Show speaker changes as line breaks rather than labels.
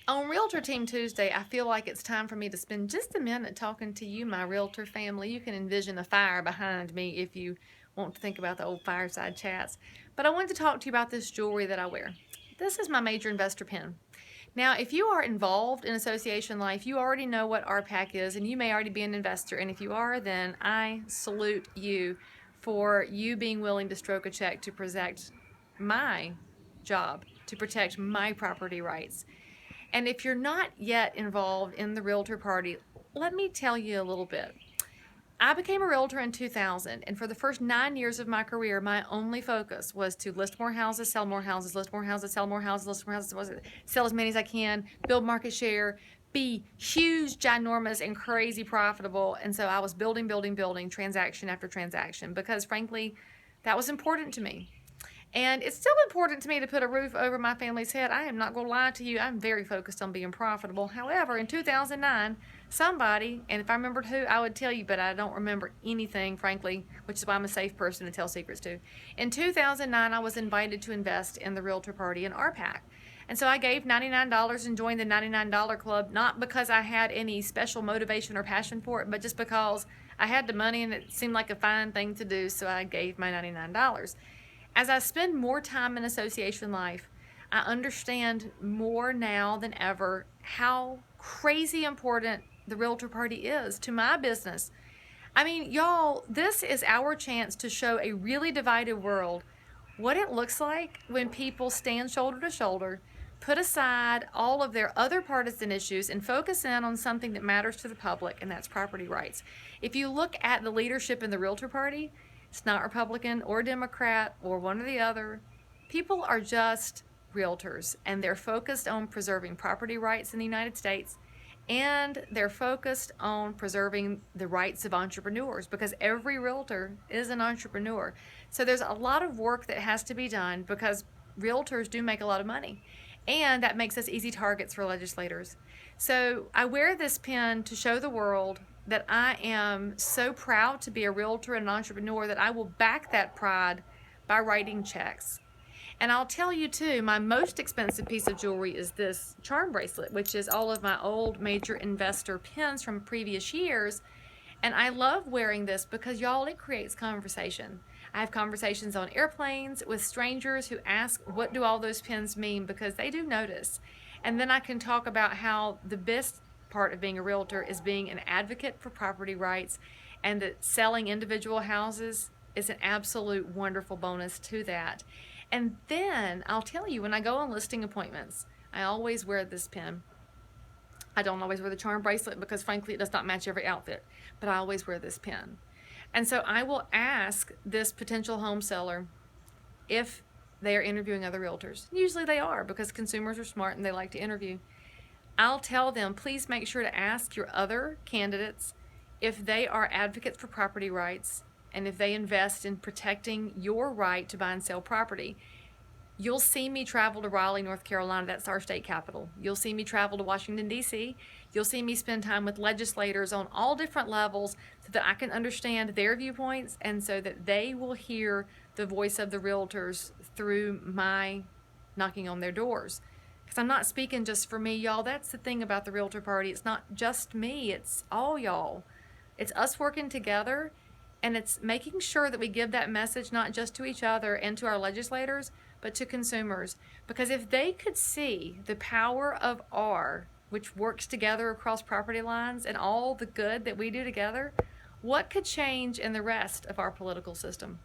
On Realtor Team Tuesday, I feel like it's time for me to spend just a minute talking to you, my realtor family. You can envision a fire behind me if you want to think about the old fireside chats. But I wanted to talk to you about this jewelry that I wear. This is my major investor pin. Now, if you are involved in association life, you already know what RPAC is, and you may already be an investor. And if you are, then I salute you for you being willing to stroke a check to protect my job, to protect my property rights. And if you're not yet involved in the Realtor Party, let me tell you a little bit. I became a realtor in 2000, and for the first 9 years of my career, my only focus was to list more houses, sell more houses, list more houses, sell more houses, list more houses, sell as many as I can, build market share, be huge, ginormous, and crazy profitable. And so I was building, transaction after transaction, because frankly, that was important to me. And it's still important to me to put a roof over my family's head. I am not going to lie to you. I'm very focused on being profitable. However, in 2009, somebody, and if I remembered who, I would tell you, but I don't remember anything, frankly, which is why I'm a safe person to tell secrets to. In 2009, I was invited to invest in the Realtor Party in RPAC. And so I gave $99 and joined the $99 club, not because I had any special motivation or passion for it, but just because I had the money and it seemed like a fine thing to do, so I gave my $99. As I spend more time in association life, I understand more now than ever how crazy important the Realtor Party is to my business. I mean, y'all, this is our chance to show a really divided world what it looks like when people stand shoulder to shoulder, put aside all of their other partisan issues, and focus in on something that matters to the public, and that's property rights. If you look at the leadership in the Realtor Party, it's not Republican or Democrat or one or the other. People are just realtors, and they're focused on preserving property rights in the United States, and they're focused on preserving the rights of entrepreneurs, because every realtor is an entrepreneur. So there's a lot of work that has to be done, because realtors do make a lot of money, and that makes us easy targets for legislators. So I wear this pin to show the world that I am so proud to be a realtor and an entrepreneur that I will back that pride by writing checks. And I'll tell you too, my most expensive piece of jewelry is this charm bracelet, which is all of my old major investor pins from previous years. And I love wearing this because, y'all, it creates conversation. I have conversations on airplanes with strangers who ask, what do all those pins mean? Because they do notice. And then I can talk about how the best part of being a realtor is being an advocate for property rights, and that selling individual houses is an absolute wonderful bonus to that. And then I'll tell you, when I go on listing appointments, I always wear this pin. I don't always wear the charm bracelet because frankly it does not match every outfit, but I always wear this pin. And so I will ask this potential home seller if they are interviewing other realtors. Usually they are, because consumers are smart and they like to interview. I'll tell them, please make sure to ask your other candidates if they are advocates for property rights and if they invest in protecting your right to buy and sell property. You'll see me travel to Raleigh, North Carolina. That's our state capital. You'll see me travel to Washington, D.C. You'll see me spend time with legislators on all different levels so that I can understand their viewpoints and so that they will hear the voice of the realtors through my knocking on their doors. Because I'm not speaking just for me, y'all. That's the thing about the Realtor Party. It's not just me. It's all y'all. It's us working together, and it's making sure that we give that message not just to each other and to our legislators, but to consumers. Because if they could see the power of R, which works together across property lines, and all the good that we do together, what could change in the rest of our political system?